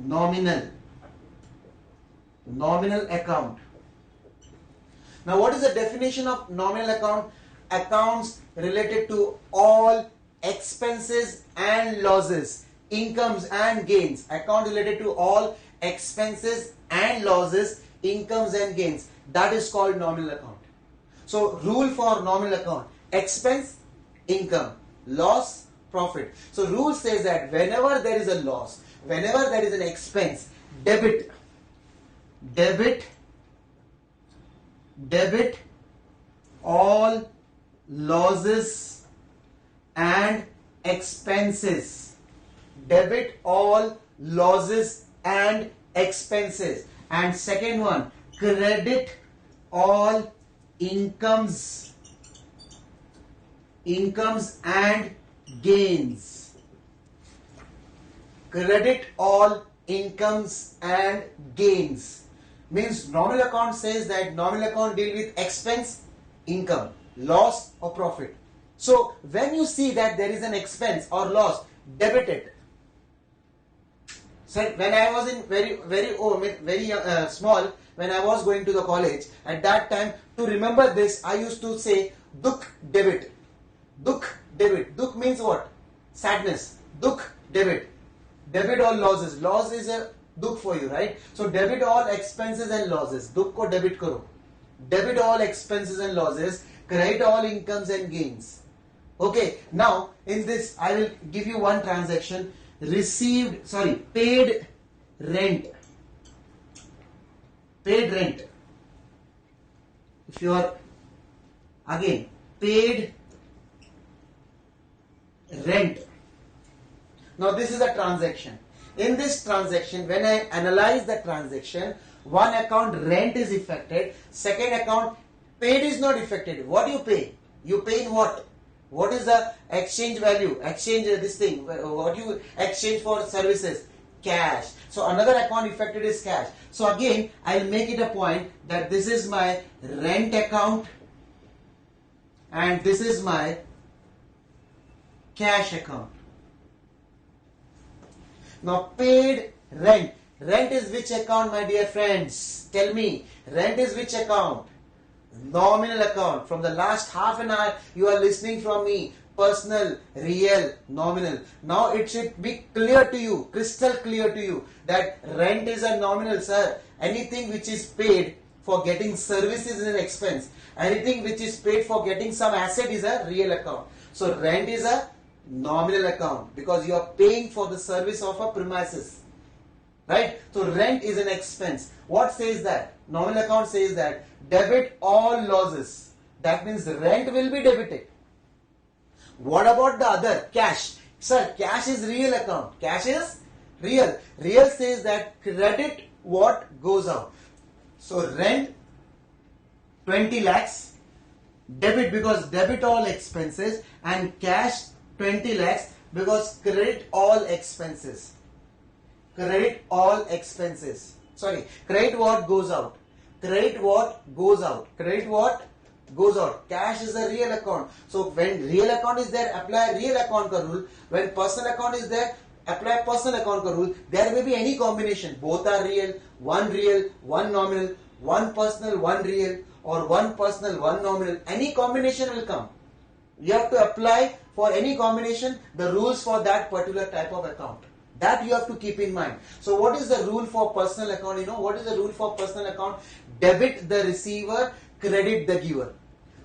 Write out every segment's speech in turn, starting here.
Nominal account. Now what is the definition of nominal account? Accounts related to all expenses and losses, incomes and gains. Account related to all expenses and losses, incomes and gains. That is called nominal account. So rule for nominal account: expense, income, loss, profit. So rule says that whenever there is a loss, whenever there is an expense, debit all losses and expenses. Debit all losses and expenses. And second one, credit all incomes and gains. Credit all incomes and gains. Means nominal account says that nominal account deal with expense, income, loss or profit. So when you see that there is an expense or loss, debit it. So when I was in very small, when I was going to the college, at that time, to remember this, I used to say dukh debit. Dukh debit. Dukh means what? Sadness. Dukh debit. Debit all losses. Loss is a dukh for you, right? So debit all expenses and losses. Dukh ko debit karo. Debit all expenses and losses. Credit all incomes and gains. Okay. Now in this, I will give you one transaction. Paid rent. Paid rent. If you are again paid rent. Now this is a transaction. In this transaction, when I analyze the transaction, one account rent is affected, second account paid is not affected. What do you pay? You pay in what? What is the exchange value? Exchange this thing. What you exchange for services? Cash. So another account affected is cash. So again, I will make it a point that this is my rent account and this is my cash account. Now paid rent. Rent is which account, my dear friends? Tell me. Rent is which account? Nominal account. From the last half an hour you are listening from me. Personal, real, nominal. Now it should be clear to you, crystal clear to you, that rent is a nominal, sir. Anything which is paid for getting services is an expense. Anything which is paid for getting some asset is a real account. So rent is a nominal account because you are paying for the service of a premises. Right? So rent is an expense. What says that? Nominal account says that debit all losses. That means rent will be debited. What about the other? Cash. Sir, cash is real account. Cash is real. Real says that credit what goes out. So rent 20 lakhs. Debit because debit all expenses, and cash 20 lakhs because credit all expenses. Credit all expenses. Sorry, credit what goes out. Credit what goes out. Credit what goes out. Cash is a real account. So when real account is there, apply real account ka rule. When personal account is there, apply personal account ka rule. There may be any combination. Both are real, one nominal, one personal, one real, or one personal, one nominal. Any combination will come. You have to apply for any combination the rules for that particular type of account. That you have to keep in mind. So what is the rule for personal account? You know what is the rule for personal account? Debit the receiver, credit the giver.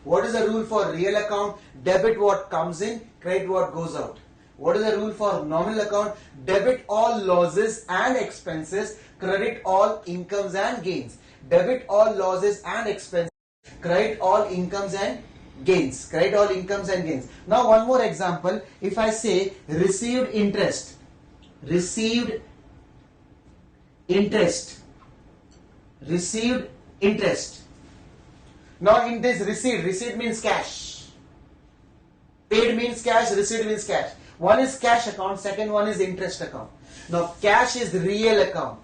What is the rule for real account? Debit what comes in, credit what goes out. What is the rule for nominal account? Debit all losses and expenses, credit all incomes and gains. Debit all losses and expenses, credit all incomes and gains. Credit all incomes and gains. Now one more example. If I say received interest. Received interest. Received interest. Now in this receipt means cash. Paid means cash, receipt means cash. One is cash account, second one is interest account. Now cash is real account.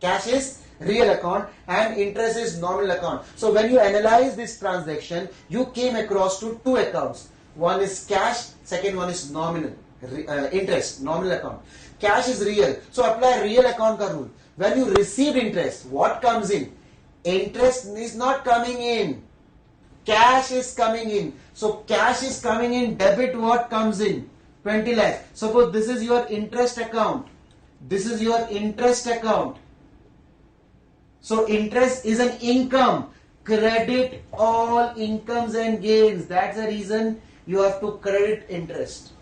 Cash is real account and interest is nominal account. So when you analyze this transaction, you came across to two accounts. One is cash, second one is nominal. interest, nominal account. Cash is real. So apply real account ka rule. When you receive interest, what comes in? Interest is not coming in. Cash is coming in. So cash is coming in. Debit what comes in? 20 lakhs. Suppose this is your interest account. This is your interest account. So interest is an income. Credit all incomes and gains. That's the reason you have to credit interest.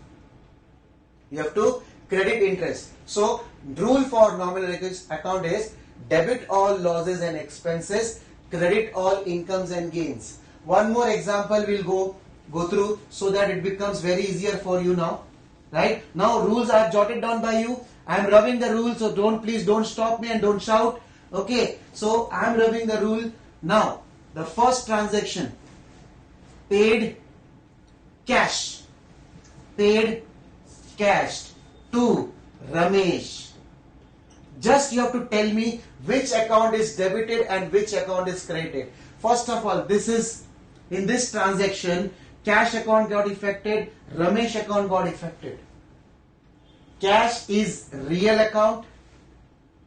You have to credit interest. So rule for nominal account is debit all losses and expenses, credit all incomes and gains. One more example we'll go through so that it becomes very easier for you now. Right? Now rules are jotted down by you. I am rubbing the rule, so please don't stop me and don't shout. Okay, so I am rubbing the rule. Now the first transaction, paid cash to Ramesh. Just you have to tell me which account is debited and which account is credited. First of all, in this transaction, cash account got affected, Ramesh account got affected. Cash is real account.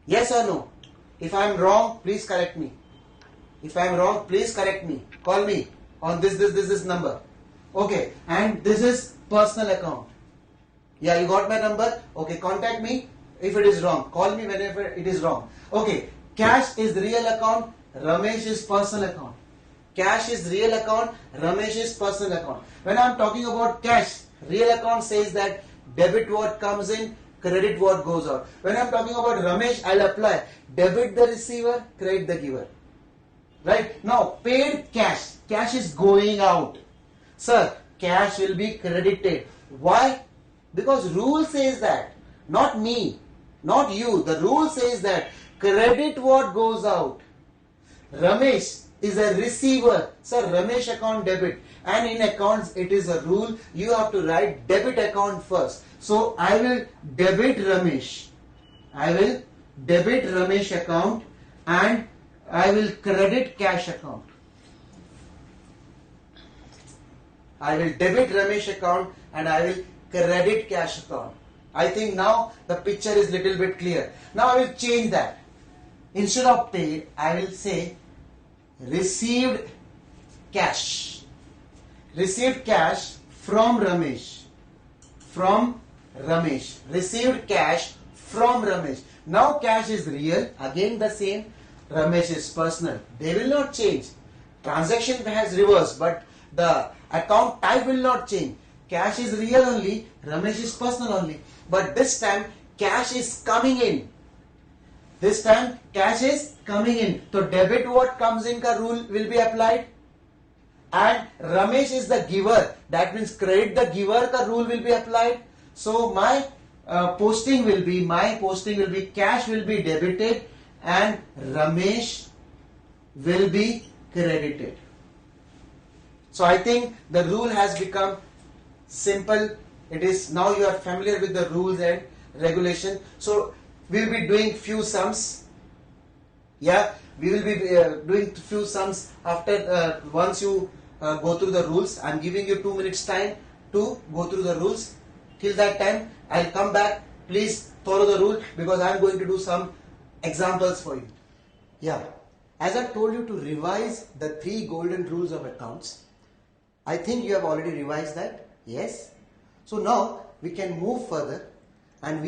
Yes or no? If I am wrong, please correct me. If I am wrong, please correct me. Call me on this number. Okay, and this is personal account. Yeah, you got my number? Okay, contact me if it is wrong. Call me whenever it is wrong. Okay, cash is real account, Ramesh is personal account. Cash is real account, Ramesh is personal account. When I am talking about cash, real account says that debit what comes in, credit what goes out. When I am talking about Ramesh, I will apply debit the receiver, credit the giver. Right? Now, paid cash. Cash is going out. Sir, cash will be credited. Why? Because rule says that. Not me. Not you. The rule says that credit what goes out. Ramesh is a receiver. Sir, Ramesh account debit. And in accounts, it is a rule. You have to write debit account first. So, I will debit Ramesh. I will debit Ramesh account and I will credit cash account. I will debit Ramesh account and I will credit cash account. I think now the picture is little bit clear. Now I will change that. Instead of paid, I will say received cash. Received cash from Ramesh. From Ramesh. Received cash from Ramesh. Now cash is real. Again the same. Ramesh is personal. They will not change. Transaction has reversed, but the account type will not change. Cash is real only, Ramesh is personal only. But this time, cash is coming in. This time, cash is coming in. So, debit what comes in ka rule will be applied. And Ramesh is the giver. That means credit the giver ka rule will be applied. So, my posting will be cash will be debited and Ramesh will be credited. So I think the rule has become simple. It is now you are familiar with the rules and regulation. So we will be doing few sums. Yeah, we will be doing few sums after once you go through the rules. I am giving you 2 minutes time to go through the rules. Till that time, I will come back. Please follow the rule because I am going to do some examples for you. Yeah, as I told you to revise the 3 golden rules of accounts. I think you have already revised that. Yes. So now we can move further, and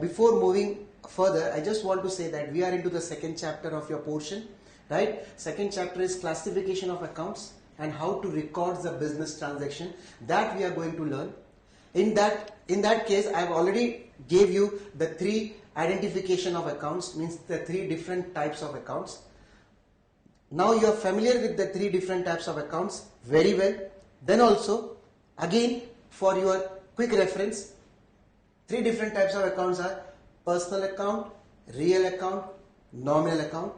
before moving further, I just want to say that we are into the second chapter of your portion, right? Second chapter is classification of accounts and how to record the business transaction. That we are going to learn. In that case, I have already gave you the 3 identification of accounts, means the 3 different types of accounts. Now you are familiar with the 3 different types of accounts very well. Then also, again for your quick reference, 3 different types of accounts are personal account, real account, nominal account,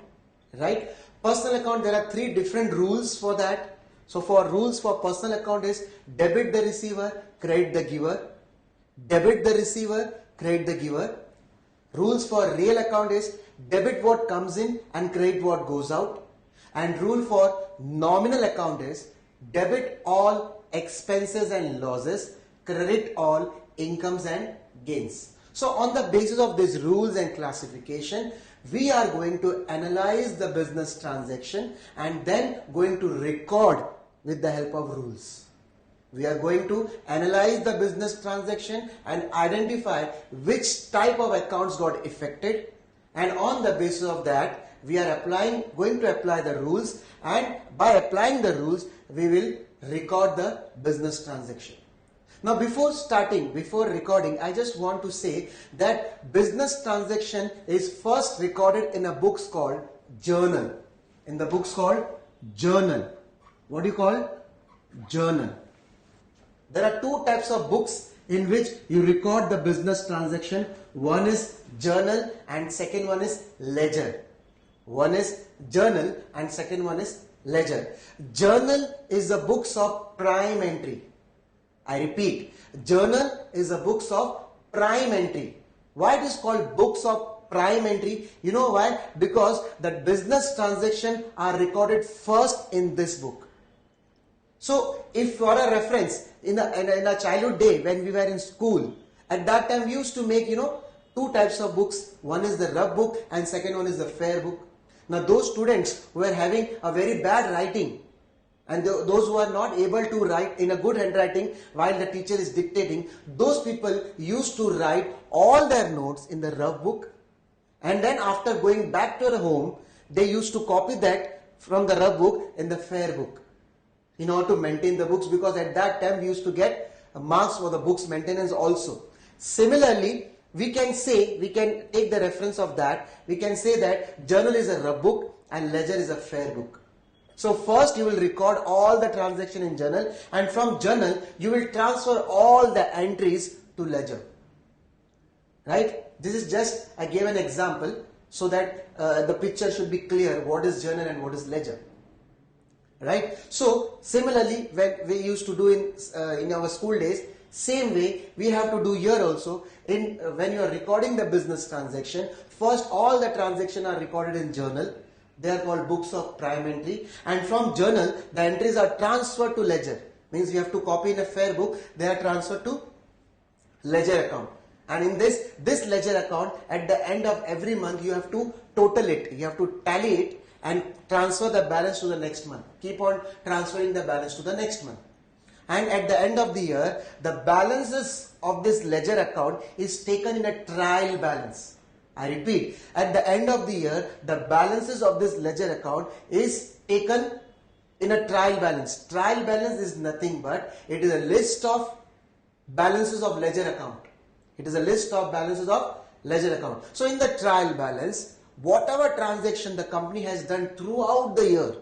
right? Personal account, there are 3 different rules for that. So for rules for personal account is debit the receiver, credit the giver. Debit the receiver, credit the giver. Rules for real account is debit what comes in and credit what goes out. And rule for nominal account is debit all expenses and losses, credit all incomes and gains. So on the basis of these rules and classification, we are going to analyze the business transaction and then going to record with the help of rules. We are going to analyze the business transaction and identify which type of accounts got affected, and on the basis of that we are going to apply the rules, and by applying the rules we will record the business transaction. Now before recording, I just want to say that business transaction is first recorded in a book called journal. In the books called journal. What do you call? Journal. There are two types of books in which you record the business transaction. One is journal and second one is ledger. One is journal and second one is ledger. Journal is the books of prime entry. I repeat, journal is the books of prime entry. Why it is called books of prime entry? You know why? Because the business transactions are recorded first in this book. So if for a reference, in a childhood day when we were in school, at that time we used to make two types of books. One is the rough book and second one is the fair book. Now those students who are having a very bad writing, and those who are not able to write in a good handwriting while the teacher is dictating, those people used to write all their notes in the rough book, and then after going back to the home they used to copy that from the rough book in the fair book in order to maintain the books, because at that time we used to get marks for the books maintenance also. Similarly, we can take the reference of that. We can say that journal is a rough book and ledger is a fair book. So first you will record all the transaction in journal, and from journal you will transfer all the entries to ledger. Right? This is just, I gave an example so that the picture should be clear what is journal and what is ledger. Right? So similarly, when we used to do in our school days, same way we have to do here also. When you are recording the business transaction, first all the transactions are recorded in journal. They are called books of prime entry, and from journal the entries are transferred to ledger. Means you have to copy in a fair book, they are transferred to ledger account. And in this ledger account, at the end of every month you have to total it, you have to tally it and transfer the balance to the next month. Keep on transferring the balance to the next month. And at the end of the year, the balances of this ledger account is taken in a trial balance. I repeat, at the end of the year, the balances of this ledger account is taken in a trial balance. Trial balance is nothing but it is a list of balances of ledger account. It is a list of balances of ledger account. So in the trial balance, whatever transaction the company has done throughout the year,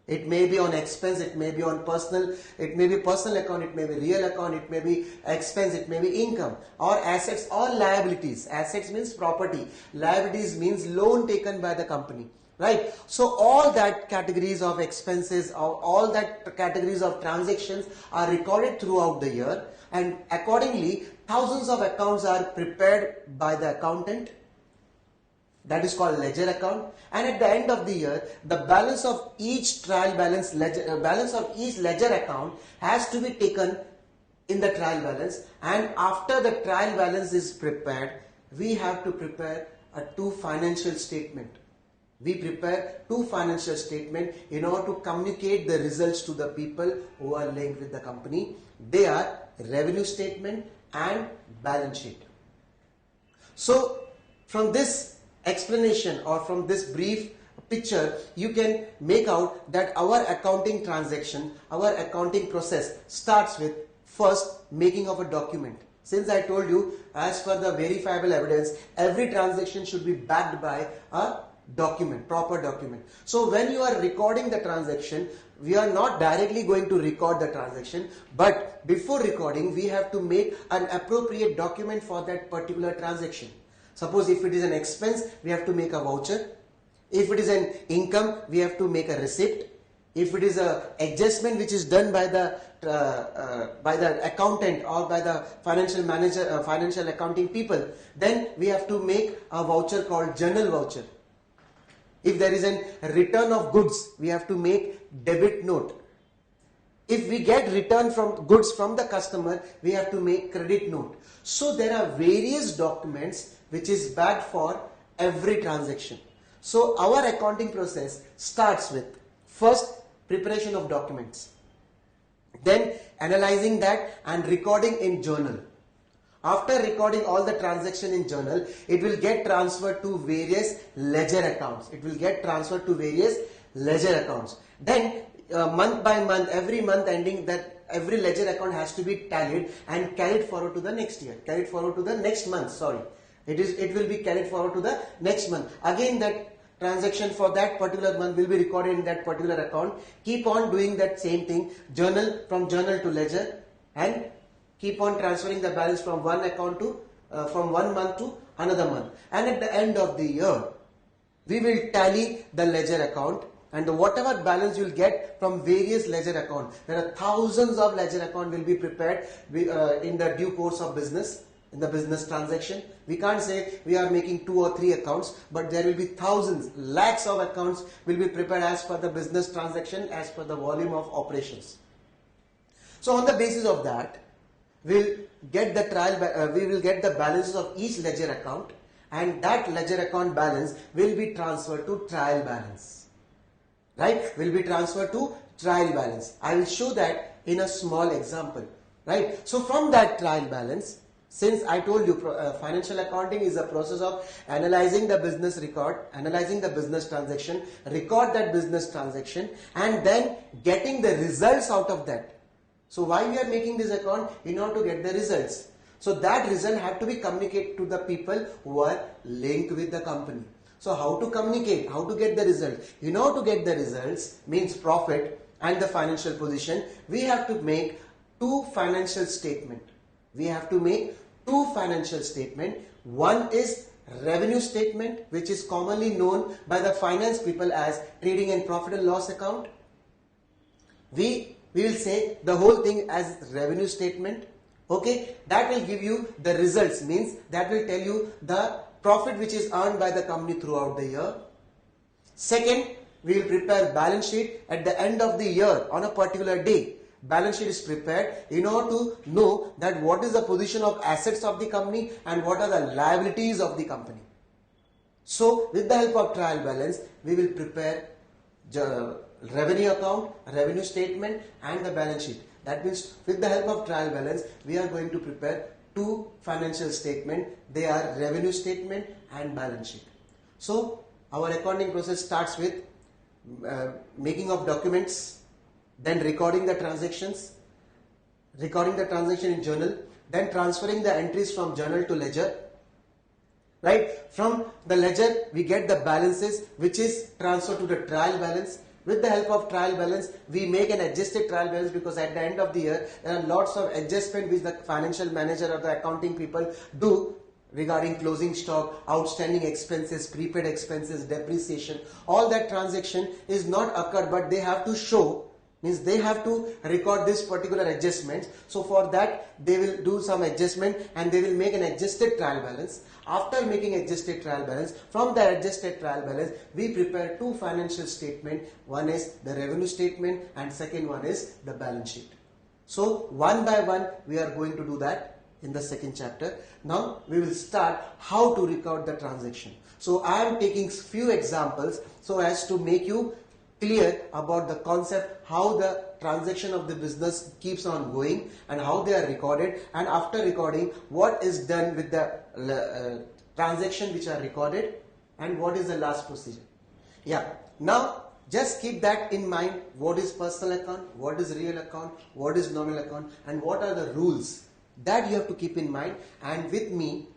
it may be on expense, it may be on personal, it may be personal account, it may be real account, it may be expense, it may be income, or assets or liabilities. Assets means property, liabilities means loan taken by the company, right? So all that categories of expenses, all that categories of transactions are recorded throughout the year, and accordingly thousands of accounts are prepared by the accountant. That is called ledger account, and at the end of the year, the balance of each trial balance balance of each ledger account has to be taken in the trial balance. And after the trial balance is prepared, we have to prepare two financial statement. We prepare two financial statement in order to communicate the results to the people who are linked with the company. They are revenue statement and balance sheet. So from this explanation or from this brief picture, you can make out that our accounting transaction, our accounting process starts with first making of a document. Since I told you, as per the verifiable evidence, every transaction should be backed by a document, proper document. So when you are recording the transaction, we are not directly going to record the transaction, but before recording we have to make an appropriate document for that particular transaction. Suppose if it is an expense, we have to make a voucher. If it is an income, we have to make a receipt. If it is a adjustment which is done by the accountant or by the financial manager, financial accounting people, then we have to make a voucher called journal voucher. If there is a return of goods, we have to make debit note. If we get return from goods from the customer, we have to make credit note. So there are various documents which is backed for every transaction. So our accounting process starts with first preparation of documents, then analyzing that and recording in journal. After recording all the transaction in journal, it will get transferred to various ledger accounts. Then month by month, every month ending, that every ledger account has to be tallied and carried forward to the next year, it will be carried forward to the next month. Again, that transaction for that particular month will be recorded in that particular account. Keep on doing that same thing, from journal to ledger, and keep on transferring the balance from one account to from one month to another month. And at the end of the year, we will tally the ledger account, and whatever balance you will get from various ledger account. There are thousands of ledger account will be prepared in the due course of business, in the business transaction. We can't say we are making 2 or 3 accounts, but there will be thousands, lakhs of accounts will be prepared as per the business transaction, as per the volume of operations. So on the basis of that, we'll get the we will get the balances of each ledger account, and that ledger account balance will be transferred to trial balance. Right? Will be transferred to trial balance. I will show that in a small example. Right? So from that trial balance, since I told you financial accounting is a process of analyzing the business record, analyzing the business transaction, record that business transaction, and then getting the results out of that. So why we are making this account? In order to get the results. So that result have to be communicated to the people who are linked with the company. So how to communicate, how to get the result? In order to get the results, means profit and the financial position, we have to make 2 financial statement. One is revenue statement, which is commonly known by the finance people as trading and profit and loss account. We will say the whole thing as revenue statement. Okay, that will give you the results, means that will tell you the profit which is earned by the company throughout the year. Second, we will prepare balance sheet at the end of the year on a particular day. Balance sheet is prepared in order to know that what is the position of assets of the company and what are the liabilities of the company. So with the help of trial balance, we will prepare revenue account, revenue statement, and the balance sheet. That means with the help of trial balance, we are going to prepare 2 financial statement. They are revenue statement and balance sheet. So our accounting process starts with making of documents, then recording the transactions, recording the transaction in journal, then transferring the entries from journal to ledger. Right? From the ledger, we get the balances which is transferred to the trial balance. With the help of trial balance, we make an adjusted trial balance, because at the end of the year, there are lots of adjustment which the financial manager or the accounting people do regarding closing stock, outstanding expenses, prepaid expenses, depreciation. All that transaction is not occurred, but they have to show, means they have to record this particular adjustment. So for that, they will do some adjustment and they will make an adjusted trial balance. After making adjusted trial balance, from the adjusted trial balance, we prepare 2 financial statement. One is the revenue statement and second one is the balance sheet. So one by one, we are going to do that in the second chapter. Now we will start how to record the transaction. So I am taking few examples so as to make you clear about the concept, how the transaction of the business keeps on going and how they are recorded, and after recording what is done with the transaction which are recorded and what is the last procedure. Yeah, now just keep that in mind. What is personal account, what is real account, what is nominal account, and what are the rules, that you have to keep in mind. And with me,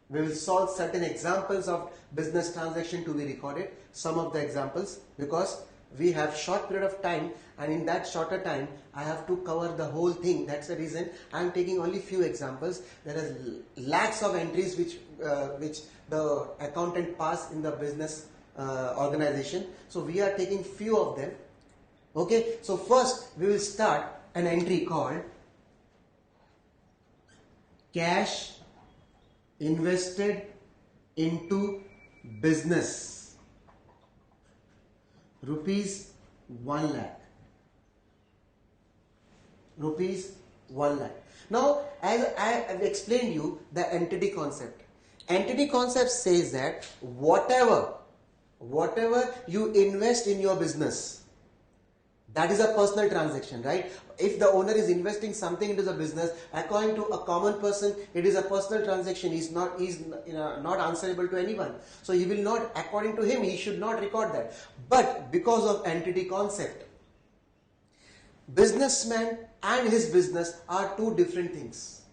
we will solve certain examples of business transaction to be recorded, some of the examples, because we have short period of time, and in that shorter time I have to cover the whole thing. That's the reason I am taking only few examples. There are lakhs of entries which the accountant pass in the business organization. So we are taking few of them. Okay, so first we will start an entry called cash invested into business, rupees 1 lakh. rupees 1 lakh. Now, as I have explained you the entity concept. Entity concept says that whatever you invest in your business, that is a personal transaction, right? If the owner is investing something into the business, according to a common person, it is a personal transaction. He's not answerable to anyone. So he will not, according to him, he should not record that. But because of entity concept, businessman and his business are two different things.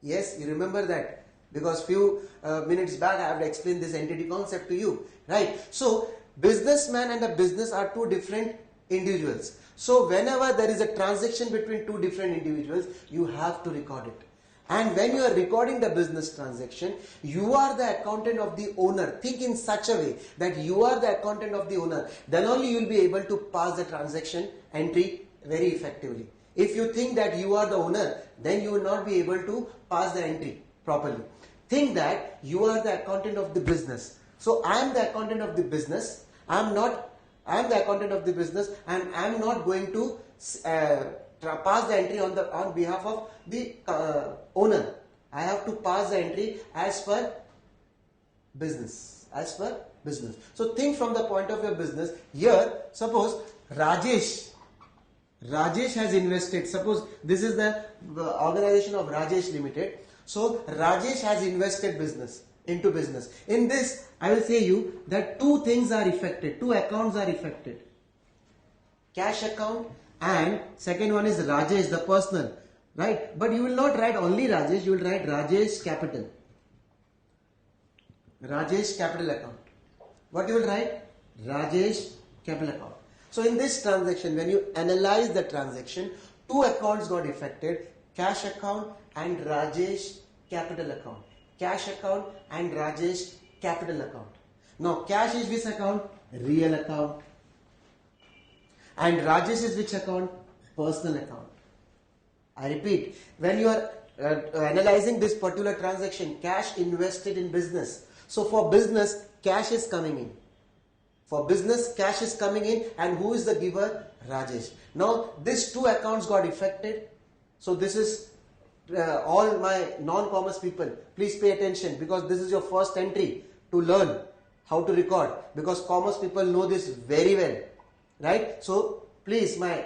Yes, you remember that because few minutes back I have explained this entity concept to you, right? So businessman and a business are two different individuals. So whenever there is a transaction between two different individuals, you have to record it. And when you are recording the business transaction, you are the accountant of the owner. Think in such a way that you are the accountant of the owner. Then only you will be able to pass the transaction entry very effectively. If you think that you are the owner, then you will not be able to pass the entry properly. Think that you are the accountant of the business. So I am the accountant of the business. I am the accountant of the business, and I am not going to pass the entry on behalf of the owner. I have to pass the entry as per business. So think from the point of your business. Here, suppose Rajesh has invested. Suppose this is the organization of Rajesh Limited. So Rajesh has invested into business. In this, I will say you that two things are affected. Two accounts are affected. Cash account and second one is Rajesh, the personal. Right? But you will not write only Rajesh. You will write Rajesh Capital. Rajesh Capital account. What you will write? Rajesh Capital account. So in this transaction, when you analyze the transaction, two accounts got affected, cash account and Rajesh capital account. Cash account and Rajesh capital account. Now cash is which account? Real account. And Rajesh is which account? Personal account. I repeat, when you are analyzing this particular transaction, cash invested in business. So for business, cash is coming in. For business, cash is coming in, and who is the giver? Rajesh. Now, these two accounts got affected. So this is all my non-commerce people. Please pay attention because this is your first entry to learn how to record. Because commerce people know this very well, right? So please, my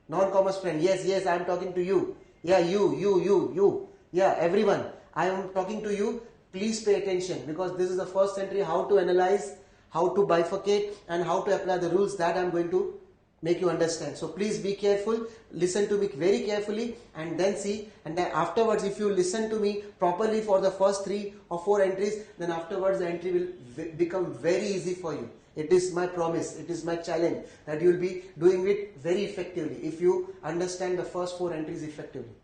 non-commerce friend, yes, I am talking to you. Yeah, you. Yeah, everyone. I am talking to you. Please pay attention because this is the first entry. How to analyze, how to bifurcate, and how to apply the rules that I am going to make you understand. So please be careful, listen to me very carefully, and then see, and then afterwards if you listen to me properly for the first 3 or 4 entries, then afterwards the entry will become very easy for you. It is my promise, it is my challenge that you will be doing it very effectively if you understand the first 4 entries effectively.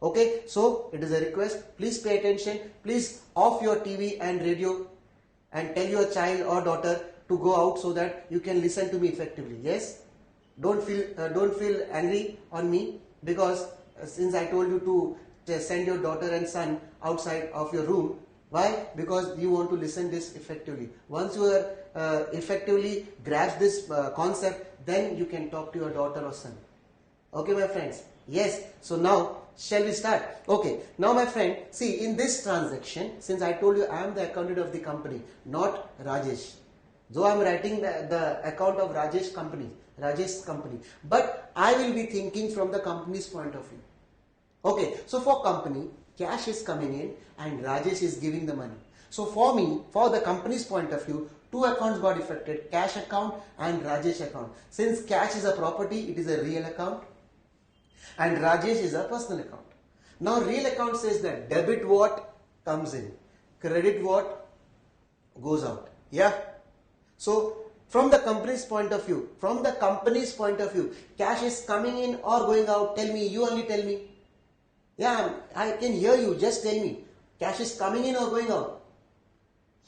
Okay, so it is a request, please pay attention, please off your TV and radio and tell your child or daughter to go out so that you can listen to me effectively. Yes, don't feel angry on me because since I told you to send your daughter and son outside of your room. Why? Because you want to listen this effectively. Once you are effectively grasp this concept, then you can talk to your daughter or son. Okay, my friends. Yes. So now shall we start? Okay. Now, my friend, see in this transaction, since I told you I am the accountant of the company, not Rajesh. Though I am writing the account of Rajesh's company, but I will be thinking from the company's point of view. Okay. So for company, cash is coming in and Rajesh is giving the money. So for me, for the company's point of view, 2 accounts got affected, cash account and Rajesh account. Since cash is a property, it is a real account and Rajesh is a personal account. Now real account says that debit what comes in, credit what goes out. Yeah. So from the company's point of view, cash is coming in or going out. Tell me, you only tell me. Yeah, I can hear you. Just tell me. Cash is coming in or going out?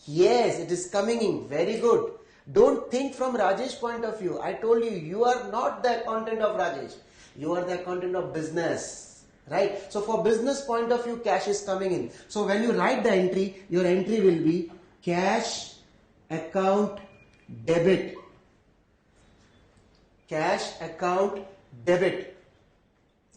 Yes, it is coming in. Very good. Don't think from Rajesh's point of view. I told you, you are not the accountant of Rajesh. You are the accountant of business. Right? So for business point of view, cash is coming in. So when you write the entry, your entry will be cash account debit. Cash account debit.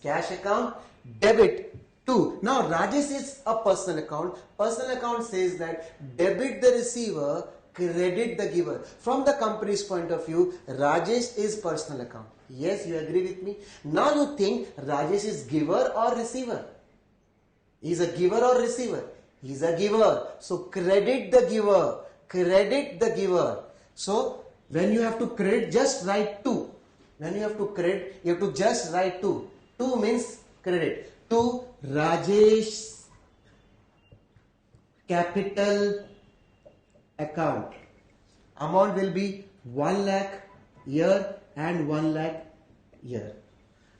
Cash account, debit 2. Now Rajesh is a personal account. Personal account says that debit the receiver, credit the giver. From the company's point of view, Rajesh is personal account. Yes, you agree with me? Now you think Rajesh is giver or receiver? Is a giver or receiver? He is a giver. So credit the giver. Credit the giver. So when you have to credit, just write 2. When you have to credit, you have to just write 2. 2 means credit. To Rajesh capital account. Amount will be 1 lakh year and 1 lakh year.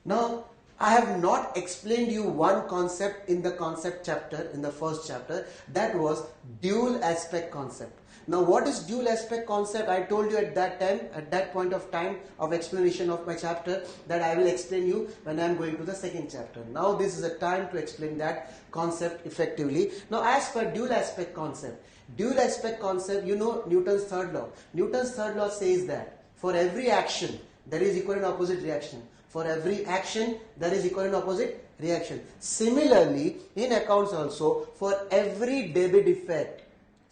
Now, I have not explained you one concept in the concept chapter, in the first chapter, that was dual aspect concept. Now, what is dual aspect concept? I told you at that time, at that point of time of explanation of my chapter, that I will explain you when I am going to the second chapter. Now, this is a time to explain that concept effectively. Now, as per dual aspect concept, you know Newton's third law. Newton's third law says that for every action, there is equal and opposite reaction. For every action, there is equal and opposite reaction. Similarly, in accounts also, for every debit effect,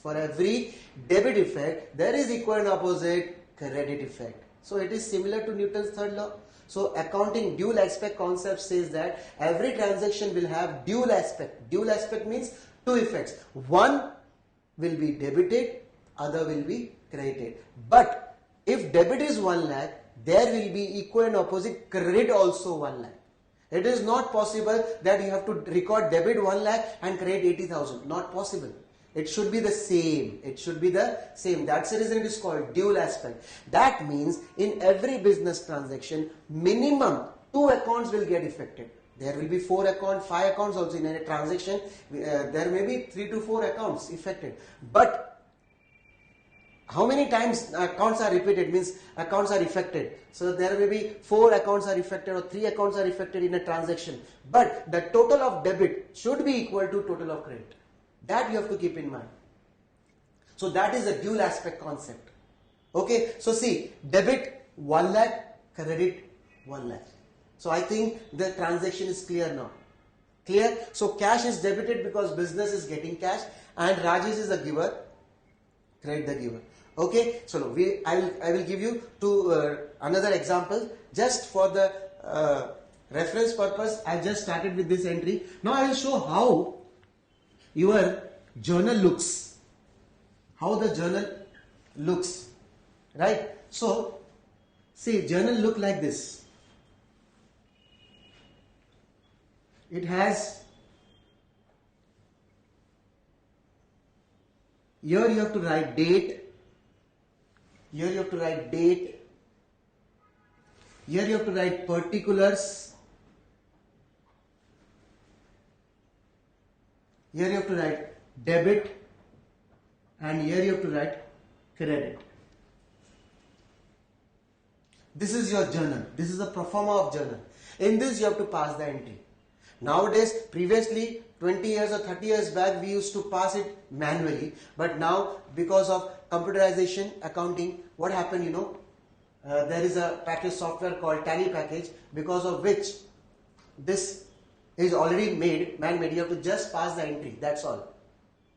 there is equal and opposite credit effect. So it is similar to Newton's third law. So accounting dual aspect concept says that every transaction will have dual aspect. Dual aspect means 2 effects. One will be debited, other will be credited. But if debit is 1 lakh, there will be equal and opposite credit also 1 lakh. It is not possible that you have to record debit 1 lakh and credit 80,000. Not possible. It should be the same. That's the reason it is called dual aspect. That means in every business transaction, minimum 2 accounts will get affected. There will be 4 accounts, 5 accounts also in a transaction. There may be 3 to 4 accounts affected. But how many times accounts are repeated means accounts are affected. So there may be 4 accounts are affected or 3 accounts are affected in a transaction. But the total of debit should be equal to total of credit. That you have to keep in mind. So that is the dual aspect concept. Okay. So see, debit 1 lakh, credit 1 lakh. So I think the transaction is clear now. Clear? So cash is debited because business is getting cash and Rajesh is a giver. Credit the giver. Okay. So I will give you another example just for the reference purpose. I just started with this entry. Now I will show how your journal looks. How the journal looks. Right. So see, journal look like this. It has, here you have to write date. Here you have to write date. Here you have to write particulars. Here you have to write debit. And here you have to write credit. This is your journal. This is the pro forma of journal. In this you have to pass the entry. Nowadays, previously 20 years or 30 years back we used to pass it manually, but now because of computerization accounting, what happened, there is a package software called Tally package, because of which this is already made, man-made. You have to just pass the entry, that's all.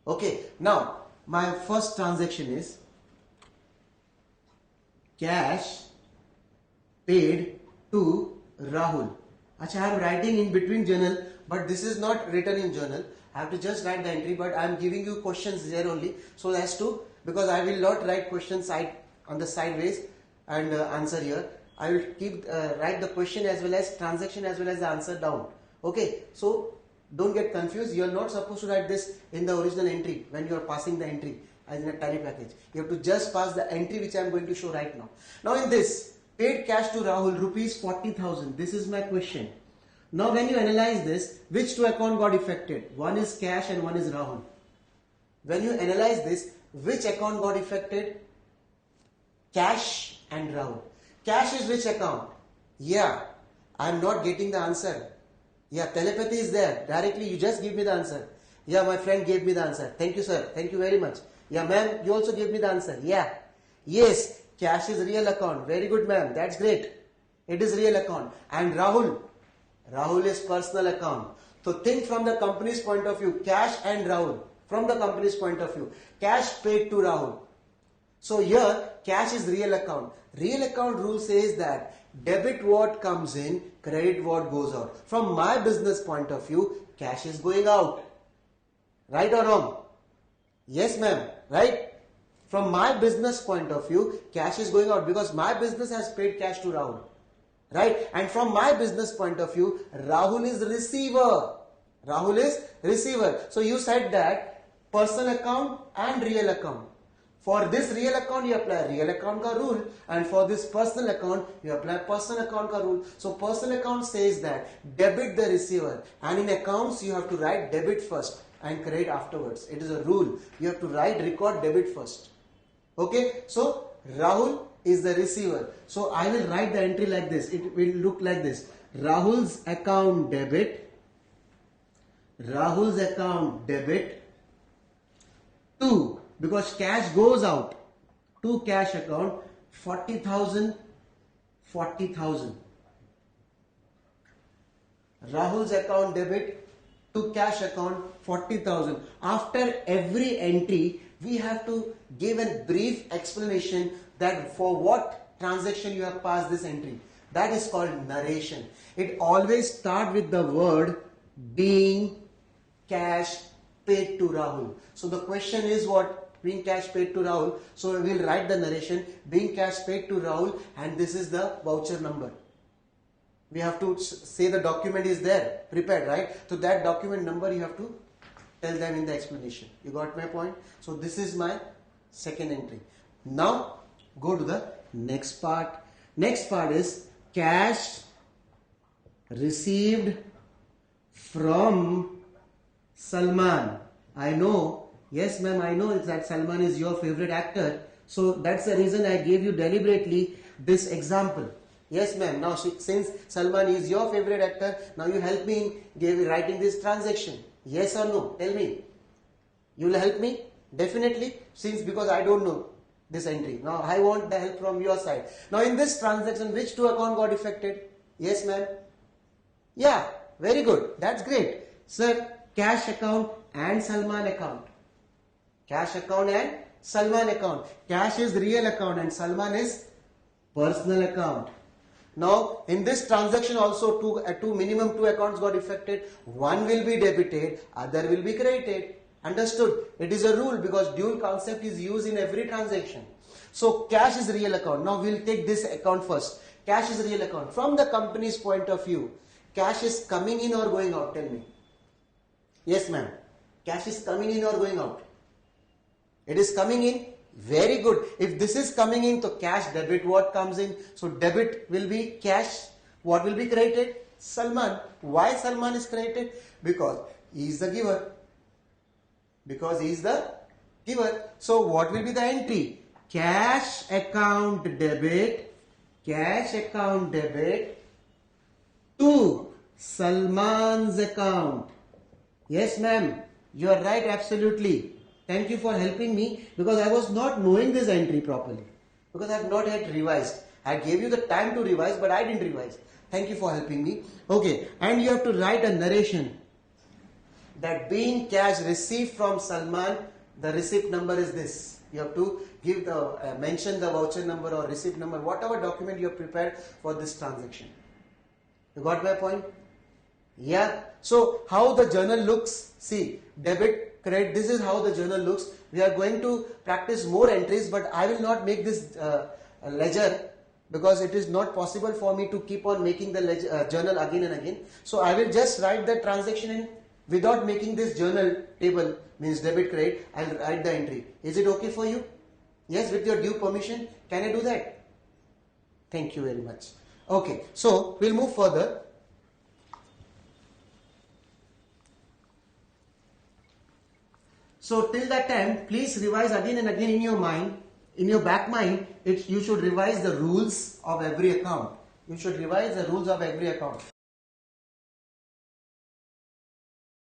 Okay, now my first transaction is cash paid to Rahul. Achha, I am writing in between journal, but this is not written in journal. I have to just write the entry, but I am giving you questions here only, so as to, because I will not write questions on the sideways and answer here. I will write the question as well as transaction as well as the answer down. Okay, so don't get confused. You are not supposed to write this in the original entry when you are passing the entry as in a Tally package. You have to just pass the entry which I am going to show right now. Now in this, paid cash to Rahul rupees 40,000. This is my question. Now when you analyze this, which 2 account got affected? One is cash and one is Rahul. When you analyze this, which account got affected? Cash and Rahul. Cash is which account? Yeah, I am not getting the answer. Yeah, telepathy is there. Directly you just give me the answer. Yeah, my friend gave me the answer. Thank you, sir. Thank you very much. Yeah, ma'am, you also gave me the answer. Yeah. Yes, cash is real account. Very good, ma'am. That's great. It is real account. And Rahul, Rahul is personal account. So think from the company's point of view, cash and Rahul. From the company's point of view, cash paid to Rahul. So here, cash is real account. Real account rule says that debit what comes in, credit what goes out. From my business point of view, cash is going out. Right or wrong? Yes, ma'am. Right? From my business point of view, cash is going out because my business has paid cash to Rahul. Right? And from my business point of view, Rahul is receiver. Rahul is receiver. So you said that personal account and real account. For this real account, you apply real account ka rule, and for this personal account, you apply personal account ka rule. So personal account says that debit the receiver, and in accounts you have to write debit first and credit afterwards. It is a rule. You have to record debit first. Okay, so Rahul is the receiver. So I will write the entry like this. It will look like this. Rahul's account debit. Rahul's account debit to, because cash goes out, to cash account 40,000, 40,000. Rahul's account debit to cash account 40,000. After every entry, we have to give a brief explanation that for what transaction you have passed this entry. That is called narration. It always starts with the word being cash paid to Rahul. So the question is what? Being cash paid to Rahul. So we will write the narration, being cash paid to Rahul, and this is the voucher number. We have to say the document is there, prepared, right? So that document number you have to tell them in the explanation. You got my point? So this is my second entry. Now go to the next part. Next part is cash received from Salman. I know, yes ma'am, I know that Salman is your favorite actor. So that's the reason I gave you deliberately this example. Yes ma'am, now since Salman is your favorite actor, now you help me in writing this transaction. Yes or no? Tell me. You will help me? Definitely. Because I don't know this entry. Now I want the help from your side. Now in this transaction, which two account got affected? Yes ma'am. Yeah, very good. That's great. Sir, cash account and Salman account. Cash account and Salman account. Cash is real account and Salman is personal account. Now in this transaction also minimum two accounts got affected. One will be debited, other will be credited. Understood? It is a rule because dual concept is used in every transaction. So cash is real account. Now we will take this account first. Cash is real account. From the company's point of view, cash is coming in or going out? Tell me. Yes ma'am. Cash is coming in or going out? It is coming in. Very good. If this is coming in, so cash debit what comes in? So debit will be cash. What will be credited? Salman. Why Salman is credited? Because he is the giver. Because he is the giver. So what will be the entry? Cash account debit. Cash account debit to Salman's account. Yes ma'am. You are right, absolutely. Thank you for helping me because I was not knowing this entry properly. Because I have not yet revised. I gave you the time to revise but I didn't revise. Thank you for helping me. Okay, and you have to write a narration that being cash received from Salman, the receipt number is this. You have to give the mention the voucher number or receipt number, whatever document you have prepared for this transaction. You got my point? Yeah. So how the journal looks? See, debit, credit. This is how the journal looks. We are going to practice more entries, but I will not make this ledger because it is not possible for me to keep on making the ledger, journal again and again. So I will just write the transaction in without making this journal table, means debit credit. I will write the entry. Is it okay for you? Yes, with your due permission. Can I do that? Thank you very much. Okay, so we'll move further. So till that time, please revise again and again in your mind, in your back mind, you should revise the rules of every account. You should revise the rules of every account.